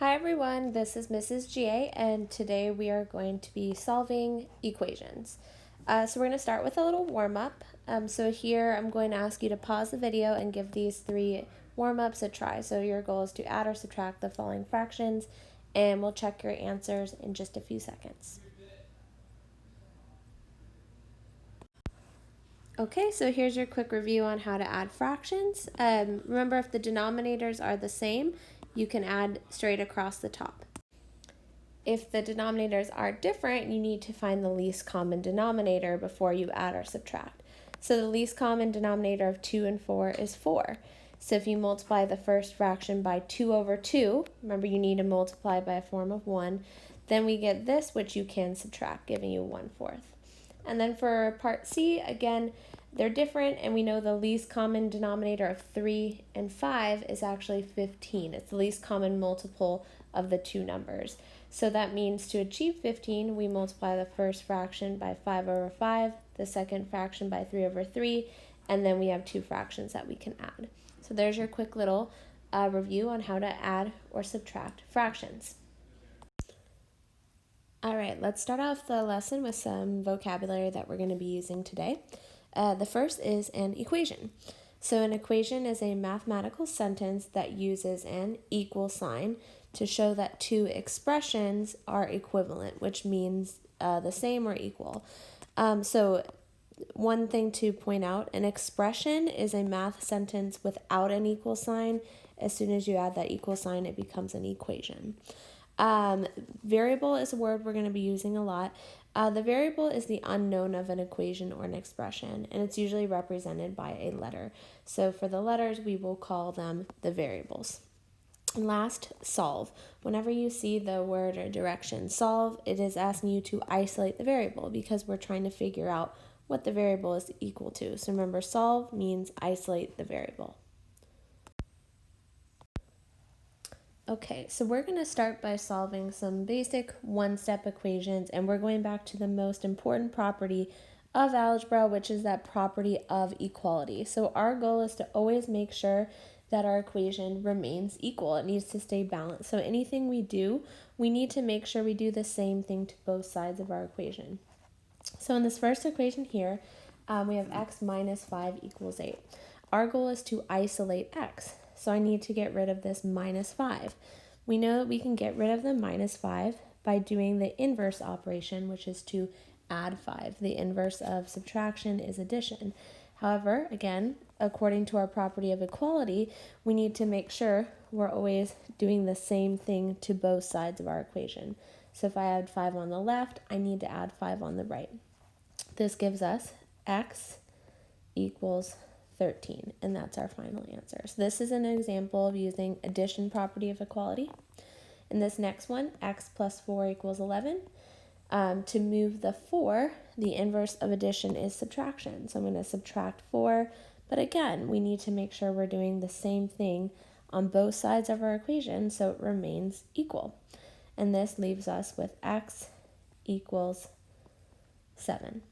Hi everyone, this is Mrs. GA and today we are going to be solving equations. So we're going to start with a little warm-up. So here I'm going to ask you to pause the video and give these three warm-ups a try. So your goal is to add or subtract the following fractions, and we'll check your answers in just a few seconds. Okay, so here's your quick review on how to add fractions. Remember, if the denominators are the same, you can add straight across the top. If the denominators are different, you need to find the least common denominator before you add or subtract. So the least common denominator of 2 and 4 is 4. So if you multiply the first fraction by 2 over 2, remember you need to multiply by a form of 1, then we get this, which you can subtract, giving you 1/4. And then for part C, again, they're different, and we know the least common denominator of 3 and 5 is actually 15. It's the least common multiple of the two numbers. So that means to achieve 15, we multiply the first fraction by 5 over 5, the second fraction by 3 over 3, and then we have two fractions that we can add. So there's your quick little review on how to add or subtract fractions. All right, let's start off the lesson with some vocabulary that we're going to be using today. The first is an equation. So an equation is a mathematical sentence that uses an equal sign to show that two expressions are equivalent, which means the same or equal. So one thing to point out, an expression is a math sentence without an equal sign. As soon as you add that equal sign, it becomes an equation. Variable is a word we're going to be using a lot. The variable is the unknown of an equation or an expression, and it's usually represented by a letter. So for the letters, we will call them the variables. And last, solve. Whenever you see the word or direction solve, it is asking you to isolate the variable because we're trying to figure out what the variable is equal to. So remember, solve means isolate the variable. Okay, so we're going to start by solving some basic one-step equations, and we're going back to the most important property of algebra, which is that property of equality. So our goal is to always make sure that our equation remains equal. It needs to stay balanced. So anything we do, we need to make sure we do the same thing to both sides of our equation. So in this first equation here, we have x minus 5 equals 8. Our goal is to isolate x. So I need to get rid of this minus 5. We know that we can get rid of the minus 5 by doing the inverse operation, which is to add 5. The inverse of subtraction is addition. However, again, according to our property of equality, we need to make sure we're always doing the same thing to both sides of our equation. So if I add 5 on the left, I need to add 5 on the right. This gives us x equals 13, and that's our final answer. So this is an example of using addition property of equality. In this next one, x plus 4 equals 11. To move the 4, the inverse of addition is subtraction. So I'm going to subtract 4, but again, we need to make sure we're doing the same thing on both sides of our equation so it remains equal. And this leaves us with x equals 7.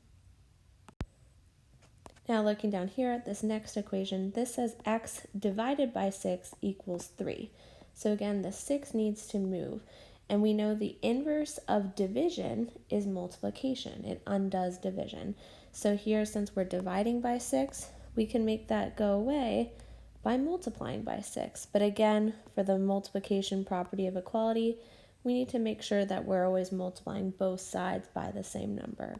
Now looking down here at this next equation, this says x divided by 6 equals 3. So again, the 6 needs to move. And we know the inverse of division is multiplication. It undoes division. So here, since we're dividing by 6, we can make that go away by multiplying by 6. But again, for the multiplication property of equality, we need to make sure that we're always multiplying both sides by the same number.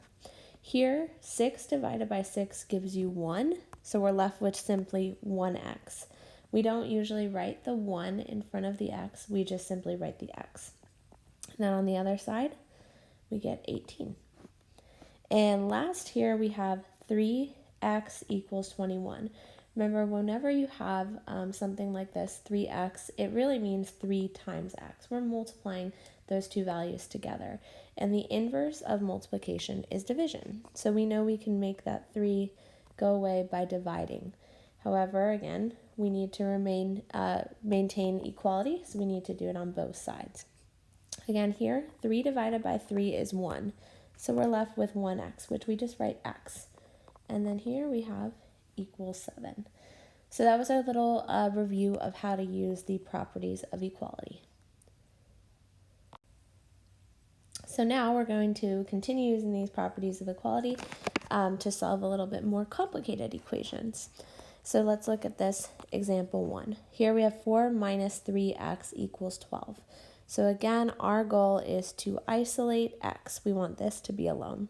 Here, 6 divided by 6 gives you 1, so we're left with simply 1x. We don't usually write the 1 in front of the x, we just simply write the x. Then on the other side, we get 18. And last here we have 3x equals 21. Remember, whenever you have something like this, 3x, it really means 3 times x. We're multiplying those two values together. And the inverse of multiplication is division. So we know we can make that 3 go away by dividing. However, again, we need to maintain equality, so we need to do it on both sides. Again here, 3 divided by 3 is 1. So we're left with 1x, which we just write x. And then here we have equals 7. So that was our little review of how to use the properties of equality. So now we're going to continue using these properties of equality to solve a little bit more complicated equations. So let's look at this example 1. Here we have 4 minus 3x equals 12. So again, our goal is to isolate x. We want this to be alone.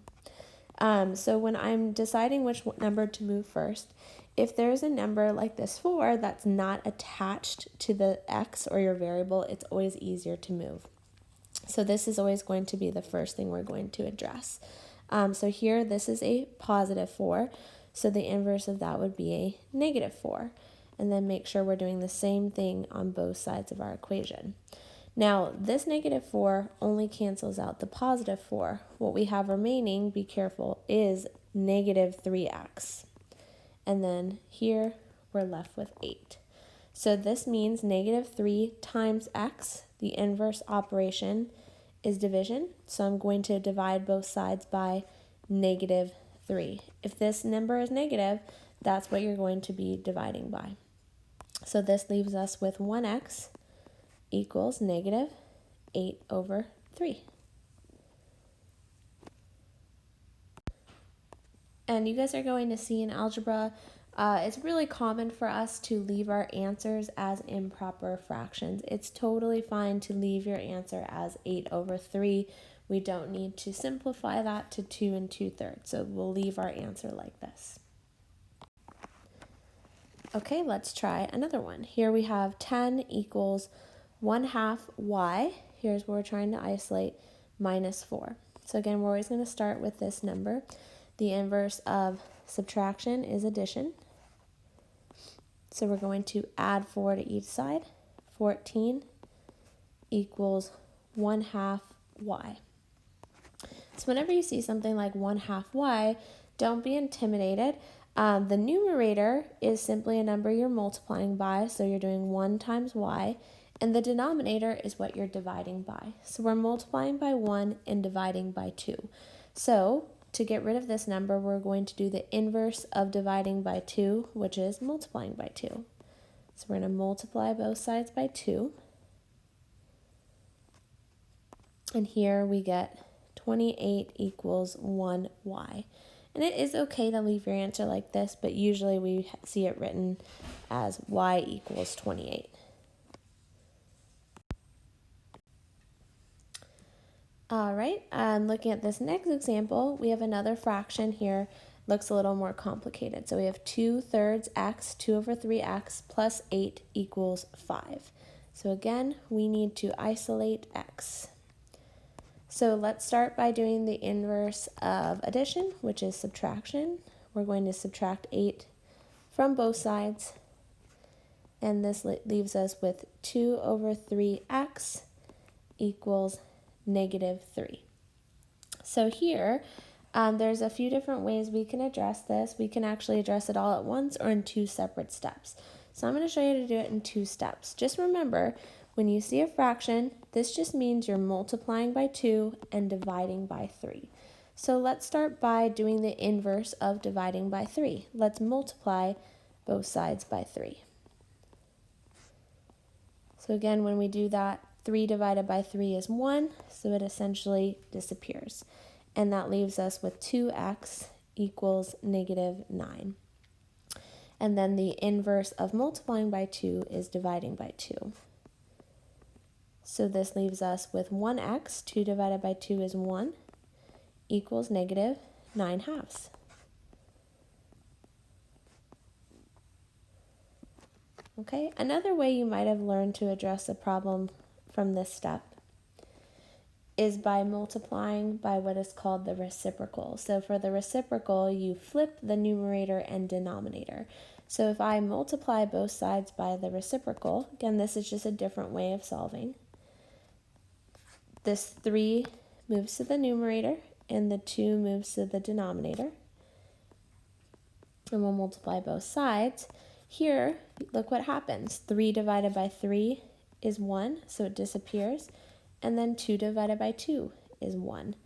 So when I'm deciding which number to move first, if there's a number like this 4 that's not attached to the x or your variable, it's always easier to move. So this is always going to be the first thing we're going to address. So here, this is a positive 4. So the inverse of that would be a negative 4. And then make sure we're doing the same thing on both sides of our equation. Now, this negative 4 only cancels out the positive 4. What we have remaining, be careful, is negative 3x. And then here, we're left with 8. So this means negative 3 times x, the inverse operation, is division. So I'm going to divide both sides by negative 3. If this number is negative, that's what you're going to be dividing by. So this leaves us with 1x equals negative 8 over 3. And you guys are going to see in algebra, it's really common for us to leave our answers as improper fractions. It's totally fine to leave your answer as 8 over 3. We don't need to simplify that to 2 2/3. So we'll leave our answer like this. Okay, let's try another one. Here we have 10 equals 1/2 y. Here's where we're trying to isolate, minus 4. So again, we're always going to start with this number. The inverse of subtraction is addition. So we're going to add 4 to each side. 14 equals 1/2 y. So whenever you see something like 1/2 y, don't be intimidated. The numerator is simply a number you're multiplying by, so you're doing 1 times y, and the denominator is what you're dividing by. So we're multiplying by 1 and dividing by 2. So to get rid of this number, we're going to do the inverse of dividing by 2, which is multiplying by 2. So we're going to multiply both sides by 2. And here we get 28 equals 1y. And it is okay to leave your answer like this, but usually we see it written as y equals 28. All right, looking at this next example, we have another fraction here. Looks a little more complicated. So we have 2/3 x, 2 over 3x, plus 8 equals 5. So again, we need to isolate x. So let's start by doing the inverse of addition, which is subtraction. We're going to subtract 8 from both sides. And this leaves us with 2 over 3x equals negative 3. So here, there's a few different ways we can address this. We can actually address it all at once or in 2 separate steps. So I'm going to show you how to do it in 2 steps. Just remember, when you see a fraction, this just means you're multiplying by 2 and dividing by 3. So let's start by doing the inverse of dividing by 3. Let's multiply both sides by 3. So again, when we do that, 3 divided by 3 is 1, so it essentially disappears. And that leaves us with 2x equals negative 9. And then the inverse of multiplying by 2 is dividing by 2. So this leaves us with 1x, 2 divided by 2 is 1, equals negative 9/2. Okay, another way you might have learned to address a problem from this step is by multiplying by what is called the reciprocal. So for the reciprocal, you flip the numerator and denominator. So if I multiply both sides by the reciprocal, again, this is just a different way of solving. This 3 moves to the numerator and the 2 moves to the denominator. And we'll multiply both sides. Here, look what happens. 3 divided by 3 is 1, so it disappears. And then 2 divided by 2 is 1.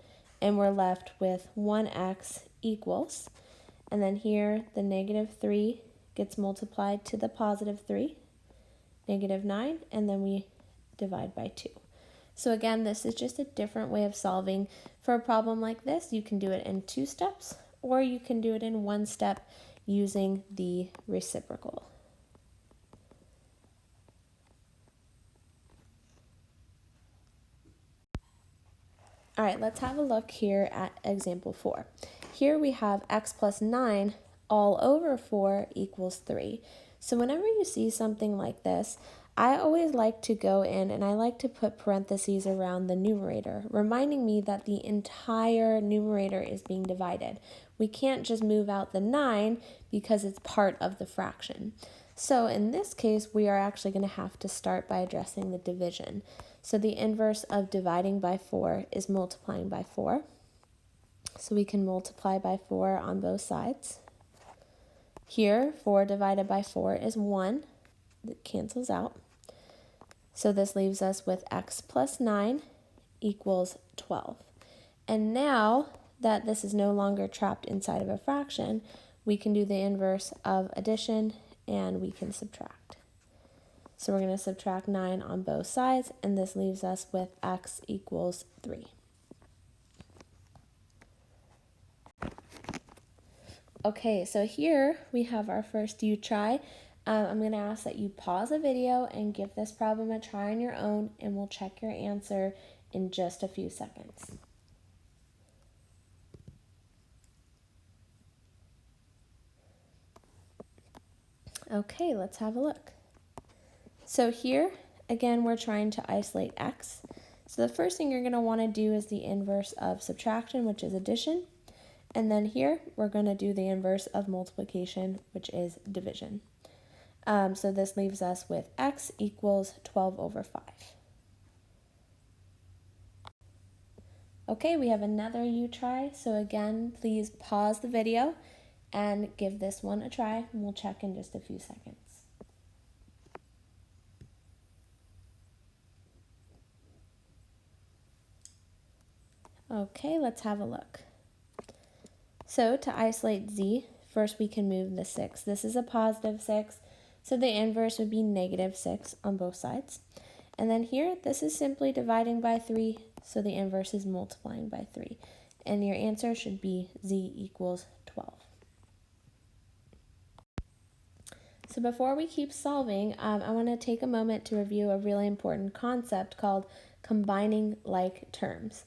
And we're left with 1x equals. And then here, the negative 3 gets multiplied to the positive 3, negative 9, and then we divide by 2. So again, this is just a different way of solving for a problem like this. You can do it in 2 steps, or you can do it in 1 step using the reciprocal. All right, let's have a look here at example 4. Here we have x plus 9 all over 4 equals 3. So whenever you see something like this, I always like to go in and I like to put parentheses around the numerator, reminding me that the entire numerator is being divided. We can't just move out the 9 because it's part of the fraction. So in this case, we are actually going to have to start by addressing the division. So the inverse of dividing by 4 is multiplying by 4. So we can multiply by 4 on both sides. Here, 4 divided by 4 is 1. It cancels out. So this leaves us with x plus 9 equals 12. And now that this is no longer trapped inside of a fraction, we can do the inverse of addition and we can subtract. So we're going to subtract 9 on both sides, and this leaves us with x equals 3. Okay, so here we have our first you try. I'm going to ask that you pause the video and give this problem a try on your own, and we'll check your answer in just a few seconds. Okay, let's have a look. So here, again, we're trying to isolate x. So the first thing you're going to want to do is the inverse of subtraction, which is addition. And then here, we're going to do the inverse of multiplication, which is division. So this leaves us with x equals 12 over 5. Okay, we have another you try. So again, please pause the video and give this one a try, and we'll check in just a few seconds. Okay, let's have a look. So to isolate z, first we can move the 6. This is a positive 6, so the inverse would be negative 6 on both sides. And then here, this is simply dividing by 3, so the inverse is multiplying by 3. And your answer should be z equals 12. So before we keep solving, I want to take a moment to review a really important concept called combining like terms.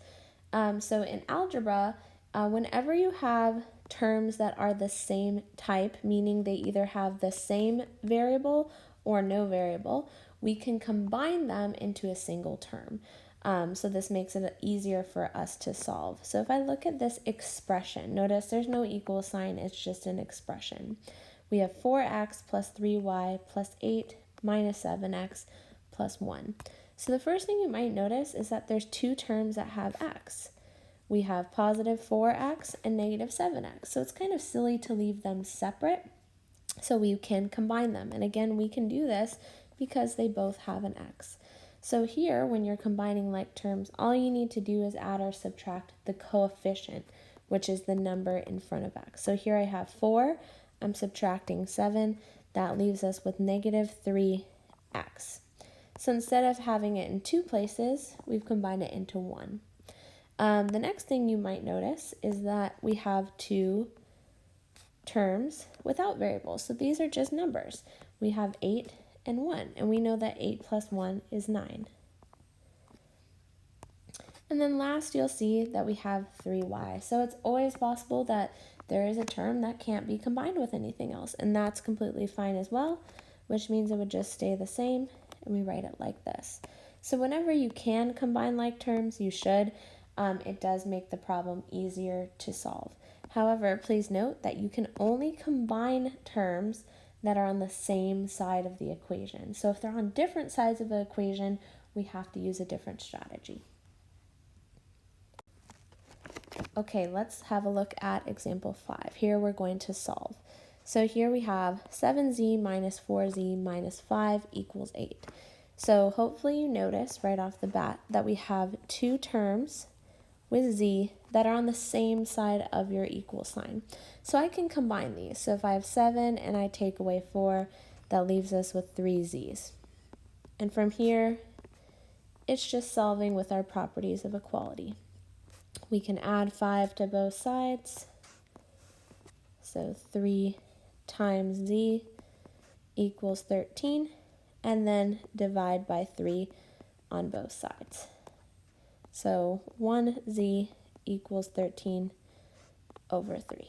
So in algebra, whenever you have terms that are the same type, meaning they either have the same variable or no variable, we can combine them into a single term. So this makes it easier for us to solve. So if I look at this expression, notice there's no equal sign, it's just an expression. We have 4x plus 3y plus 8 minus 7x plus 1. So the first thing you might notice is that there's 2 terms that have x. We have positive 4x and negative 7x. So it's kind of silly to leave them separate. So we can combine them. And again, we can do this because they both have an x. So here, when you're combining like terms, all you need to do is add or subtract the coefficient, which is the number in front of x. So here I have 4. I'm subtracting 7. That leaves us with negative 3x. So instead of having it in 2 places, we've combined it into 1. The next thing you might notice is that we have 2 terms without variables. So these are just numbers. We have 8 and 1, and we know that 8 plus 1 is 9. And then last, you'll see that we have 3y. So it's always possible that there is a term that can't be combined with anything else, and that's completely fine as well, which means it would just stay the same, and we write it like this. So whenever you can combine like terms, you should. It does make the problem easier to solve. However, please note that you can only combine terms that are on the same side of the equation. So if they're on different sides of the equation, we have to use a different strategy. Okay, let's have a look at example 5. Here we're going to solve. So here we have 7z minus 4z minus 5 equals 8. So hopefully you notice right off the bat that we have 2 terms with z that are on the same side of your equal sign. So I can combine these. So if I have 7 and I take away 4, that leaves us with 3 z's. And from here, it's just solving with our properties of equality. We can add 5 to both sides. So 3 times z equals 13, and then divide by 3 on both sides. So 1z equals 13 over 3.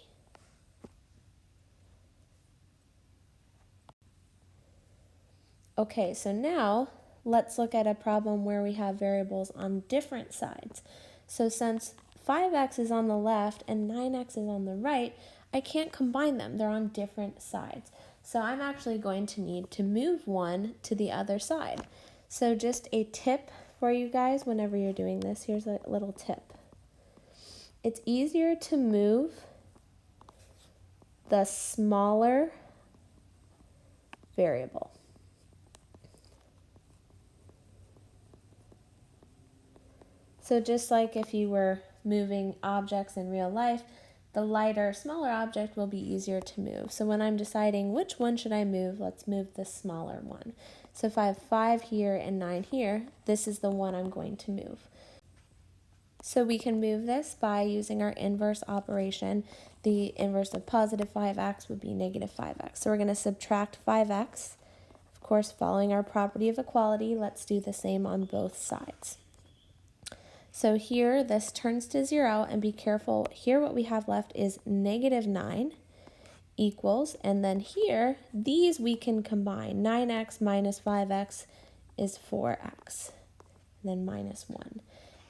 Okay, so now let's look at a problem where we have variables on different sides. So since 5x is on the left and 9x is on the right, I can't combine them. They're on different sides. So I'm actually going to need to move one to the other side. So just a tip for you guys whenever you're doing this, here's a little tip. It's easier to move the smaller variable. So just like if you were moving objects in real life, the lighter, smaller object will be easier to move. So when I'm deciding which one should I move, let's move the smaller one. So if I have 5 here and 9 here, this is the one I'm going to move. So we can move this by using our inverse operation. The inverse of positive 5x would be negative 5x. So we're going to subtract 5x. Of course, following our property of equality, let's do the same on both sides. So here, this turns to 0, and be careful, here what we have left is negative 9 equals, and then here, these we can combine. 9x minus 5x is 4x, and then minus 1.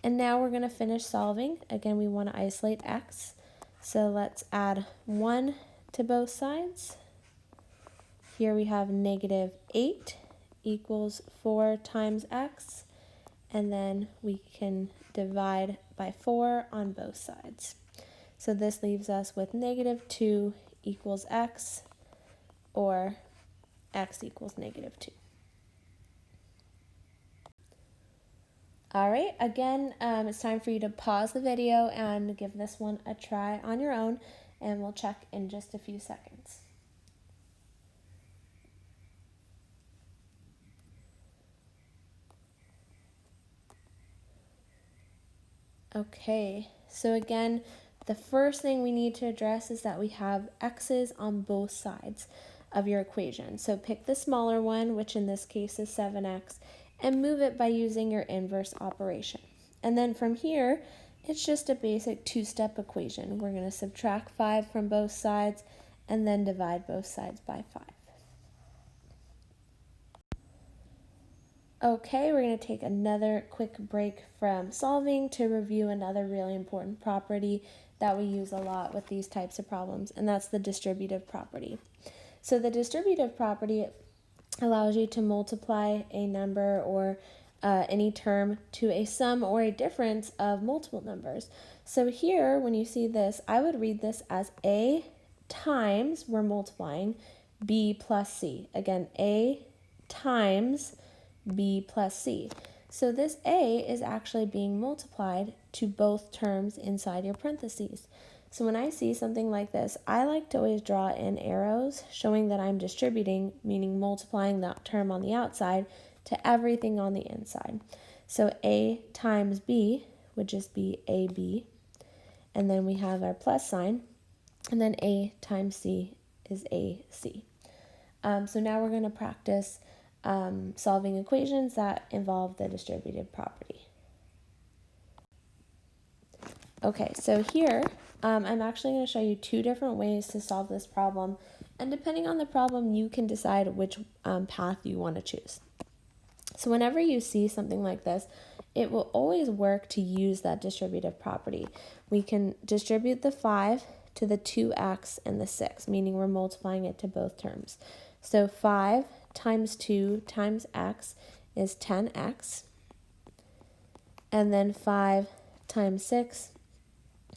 And now we're going to finish solving. Again, we want to isolate x, so let's add 1 to both sides. Here we have negative 8 equals 4 times x, and then we can divide by 4 on both sides. So this leaves us with negative 2 equals x, or x equals negative 2. All right, again, it's time for you to pause the video and give this one a try on your own, and we'll check in just a few seconds. Okay, so again, the first thing we need to address is that we have x's on both sides of your equation. So pick the smaller one, which in this case is 7x, and move it by using your inverse operation. And then from here, it's just a basic two-step equation. We're going to subtract 5 from both sides and then divide both sides by 5. Okay, we're going to take another quick break from solving to review another really important property that we use a lot with these types of problems, and that's the distributive property. So the distributive property allows you to multiply a number or any term to a sum or a difference of multiple numbers. So here, when you see this, I would read this as A times, we're multiplying, B plus C. Again, A times B plus C. So this A is actually being multiplied to both terms inside your parentheses. So when I see something like this, I like to always draw in arrows showing that I'm distributing, meaning multiplying that term on the outside to everything on the inside. So A times B would just be AB, and then we have our plus sign, and then A times C is AC. So now we're going to practice solving equations that involve the distributive property. Okay, so here I'm actually going to show you 2 different ways to solve this problem, and depending on the problem, you can decide which path you want to choose. So whenever you see something like this, it will always work to use that distributive property. We can distribute the 5 to the 2x and the 6, meaning we're multiplying it to both terms. So 5 times 2 times x is 10x, and then 5 times 6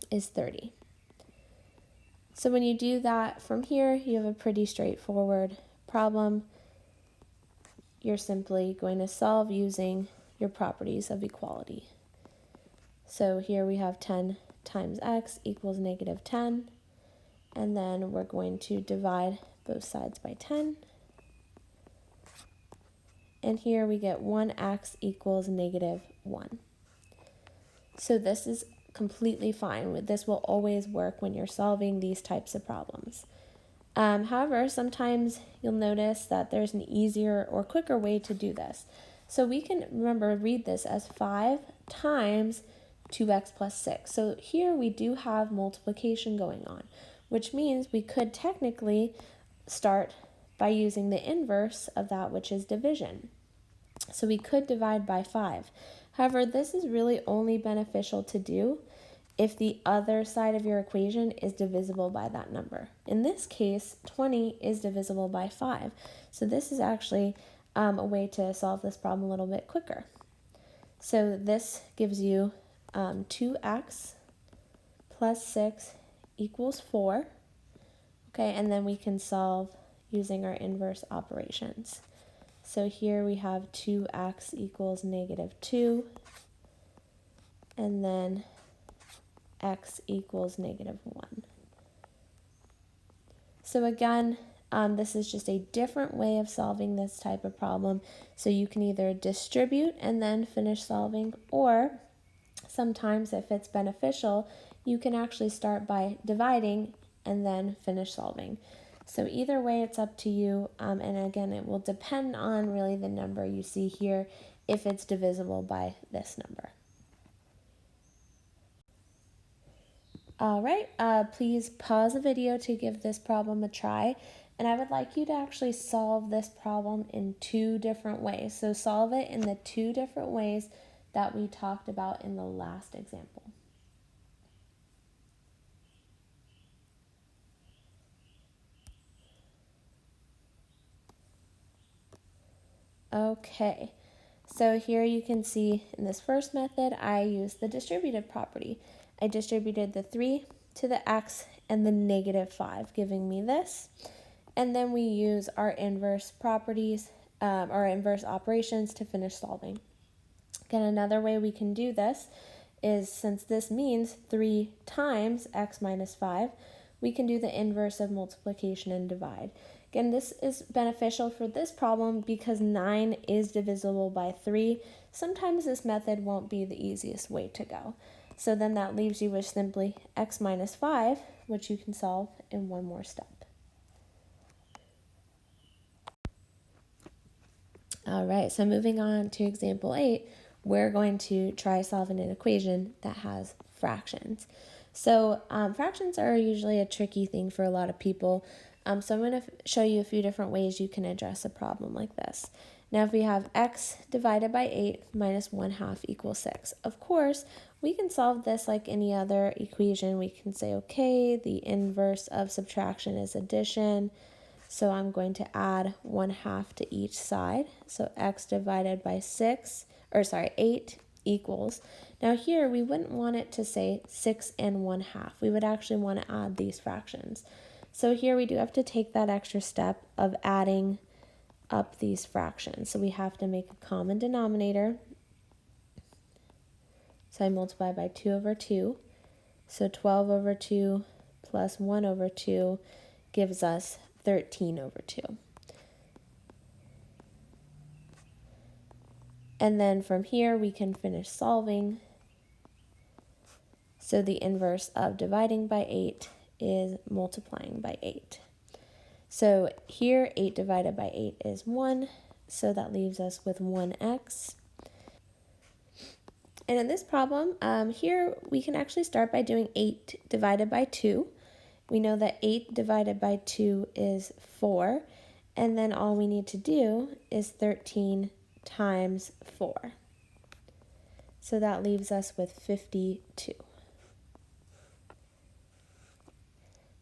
is 30. So when you do that from here, you have a pretty straightforward problem. You're simply going to solve using your properties of equality. So here we have 10 times x equals negative 10, and then we're going to divide both sides by 10. and here we get 1x equals negative 1. So this is completely fine. This will always work when you're solving these types of problems. However, sometimes you'll notice that there's an easier or quicker way to do this. So we can, remember, read this as 5 times 2x plus 6. So here we do have multiplication going on, which means we could technically start by using the inverse of that, which is division. So we could divide by 5. However, this is really only beneficial to do if the other side of your equation is divisible by that number. In this case, 20 is divisible by 5. So this is actually a way to solve this problem a little bit quicker. So this gives you 2x plus 6 equals 4. Okay, and then we can solve using our inverse operations. So here we have 2x equals negative 2, and then x equals negative 1. So again, this is just a different way of solving this type of problem. So you can either distribute and then finish solving, or sometimes if it's beneficial, you can actually start by dividing and then finish solving. So either way, it's up to you, and again, it will depend on really the number you see here, if it's divisible by this number. All right, please pause the video to give this problem a try, and I would like you to actually solve this problem in 2 different ways. So solve it in the 2 different ways that we talked about in the last example. Okay, so here you can see in this first method, I used the distributive property. I distributed the 3 to the x and the negative 5, giving me this. And then we use our inverse properties, our inverse operations to finish solving. Again, another way we can do this is, since this means 3 times x minus 5, we can do the inverse of multiplication and divide. Again, this is beneficial for this problem because 9 is divisible by 3. Sometimes this method won't be the easiest way to go. So then that leaves you with simply x minus 5, which you can solve in one more step. All right, so moving on to example 8, we're going to try solving an equation that has fractions. So fractions are usually a tricky thing for a lot of people. So I'm going to show you a few different ways you can address a problem like this. Now, if we have x divided by 8 minus 1/2 equals 6, of course, we can solve this like any other equation. We can say, okay, the inverse of subtraction is addition. So I'm going to add 1/2 to each side. So x divided by 8 equals. Now here, we wouldn't want it to say 6 and 1/2. We would actually want to add these fractions. So here we do have to take that extra step of adding up these fractions. So we have to make a common denominator. So I multiply by 2 over 2. So 12 over 2 plus 1 over 2 gives us 13 over 2. And then from here we can finish solving. So the inverse of dividing by 8 is multiplying by 8. So here 8 divided by 8 is 1, so that leaves us with 1x. And in this problem, here we can actually start by doing 8 divided by 2. We know that 8 divided by 2 is 4, and then all we need to do is 13 times 4. So that leaves us with 52.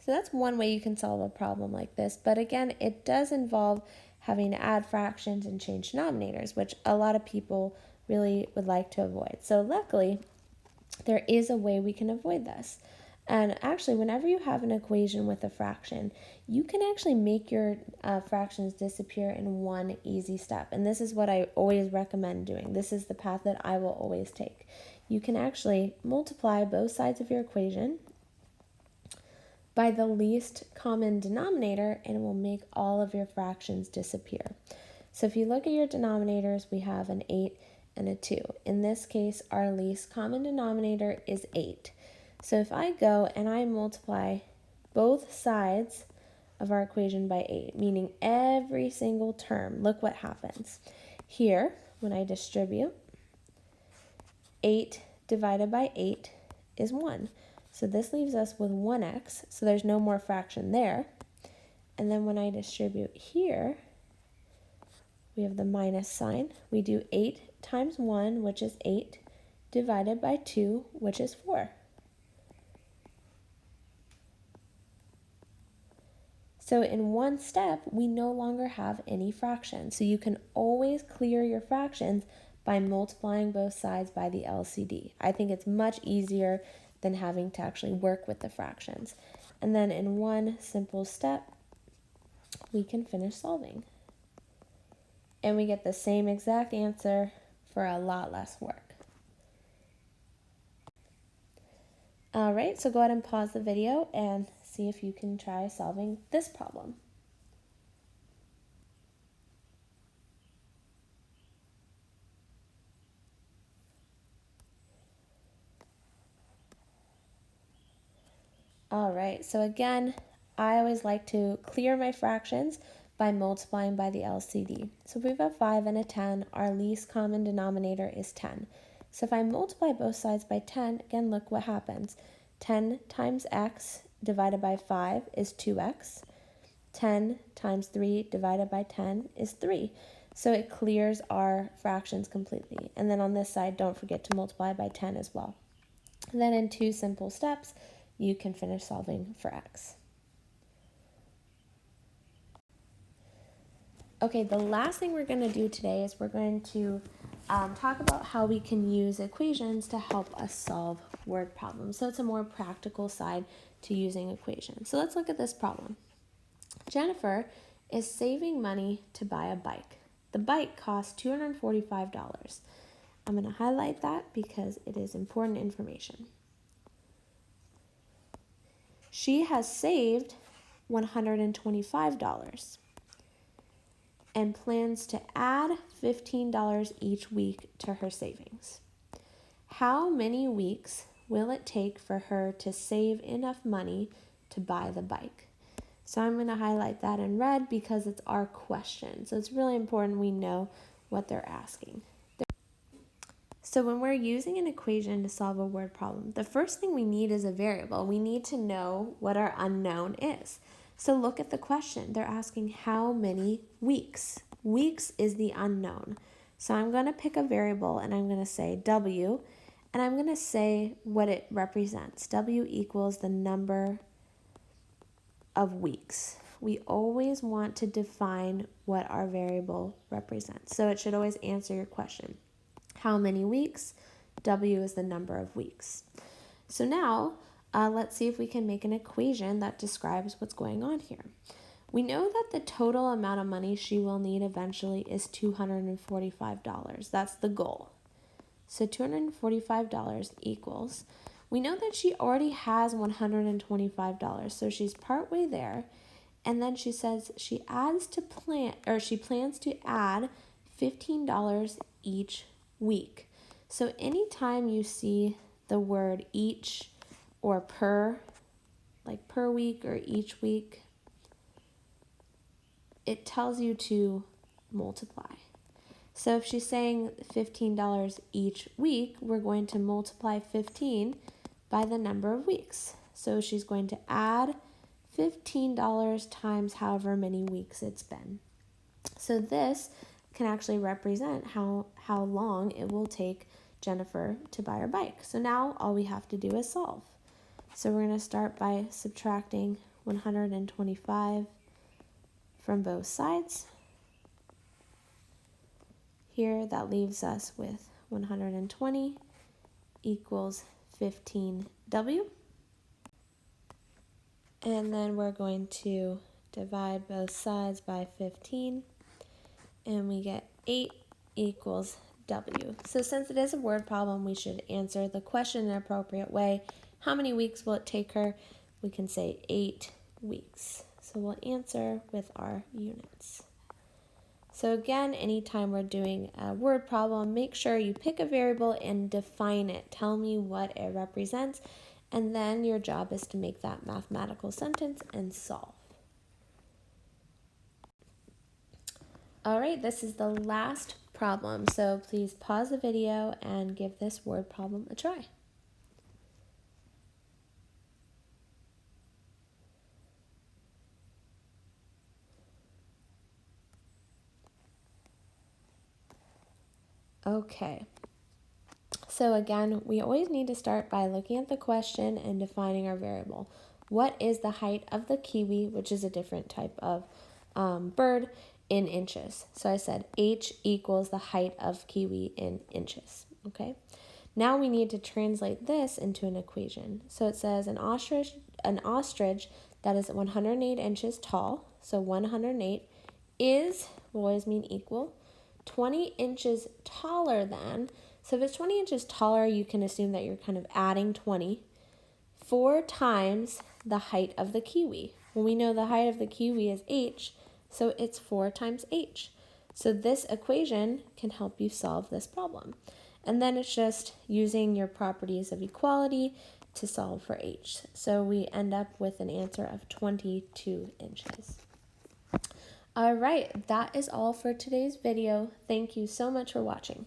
So that's one way you can solve a problem like this, but again, it does involve having to add fractions and change denominators, which a lot of people really would like to avoid. So luckily, there is a way we can avoid this. And actually, whenever you have an equation with a fraction, you can actually make your fractions disappear in one easy step. And this is what I always recommend doing. This is the path that I will always take. You can actually multiply both sides of your equation by the least common denominator, and it will make all of your fractions disappear. So if you look at your denominators, we have an 8 and a 2. In this case, our least common denominator is 8. So if I go and I multiply both sides of our equation by 8, meaning every single term, look what happens. Here, when I distribute, 8 divided by 8 is 1. So this leaves us with 1x, so there's no more fraction there. And then when I distribute here, we have the minus sign. We do 8 times 1, which is 8, divided by 2, which is 4. So in one step, we no longer have any fractions. So you can always clear your fractions by multiplying both sides by the LCD. I think it's much easier than having to actually work with the fractions. And then in one simple step, we can finish solving. And we get the same exact answer for a lot less work. All right, so go ahead and pause the video and see if you can try solving this problem. All right, so again, I always like to clear my fractions by multiplying by the LCD. So if we have a 5 and a 10, our least common denominator is 10. So if I multiply both sides by 10, again, look what happens. 10 times x divided by 5 is 2x. 10 times 3 divided by 10 is 3. So it clears our fractions completely. And then on this side, don't forget to multiply by 10 as well. And then in 2 simple steps, you can finish solving for x. Okay, the last thing we're going to do today is we're going to talk about how we can use equations to help us solve word problems. So it's a more practical side to using equations. So let's look at this problem. Jennifer is saving money to buy a bike. The bike costs $245. I'm going to highlight that because it is important information. She has saved $125 and plans to add $15 each week to her savings. How many weeks will it take for her to save enough money to buy the bike? So I'm going to highlight that in red because it's our question. So it's really important we know what they're asking. So when we're using an equation to solve a word problem, the first thing we need is a variable. We need to know what our unknown is. So look at the question. They're asking how many weeks. Weeks is the unknown. So I'm going to pick a variable and I'm going to say W, and I'm going to say what it represents. W equals the number of weeks. We always want to define what our variable represents. So it should always answer your question. How many weeks? W is the number of weeks. So now, let's see if we can make an equation that describes what's going on here. We know that the total amount of money she will need eventually is $245. That's the goal. So $245 equals, we know that she already has $125, so she's partway there. And then she says she plans to add $15 each week. So anytime you see the word each or per, like per week or each week, it tells you to multiply. So if she's saying $15 each week, we're going to multiply 15 by the number of weeks. So she's going to add $15 times however many weeks it's been. So this can actually represent how long it will take Jennifer to buy her bike. So now all we have to do is solve. So we're going to start by subtracting 125 from both sides. Here that leaves us with 120 equals 15W. And then we're going to divide both sides by 15. And we get 8 equals W. So since it is a word problem, we should answer the question in an appropriate way. How many weeks will it take her? We can say 8 weeks. So we'll answer with our units. So again, anytime we're doing a word problem, make sure you pick a variable and define it. Tell me what it represents, and then your job is to make that mathematical sentence and solve. All right, this is the last problem, so please pause the video and give this word problem a try. Okay, so again, we always need to start by looking at the question and defining our variable. What is the height of the kiwi, which is a different type of bird, in inches? So I said h equals the height of kiwi in inches, okay? Now we need to translate this into an equation. So it says an ostrich that is 108 inches tall, so 108 is, will always mean equal, 20 inches taller than, so if it's 20 inches taller, you can assume that you're kind of adding 20, 4 times the height of the kiwi. Well, we know the height of the kiwi is h, so it's 4 times h. So this equation can help you solve this problem. And then it's just using your properties of equality to solve for h. So we end up with an answer of 22 inches. All right, that is all for today's video. Thank you so much for watching.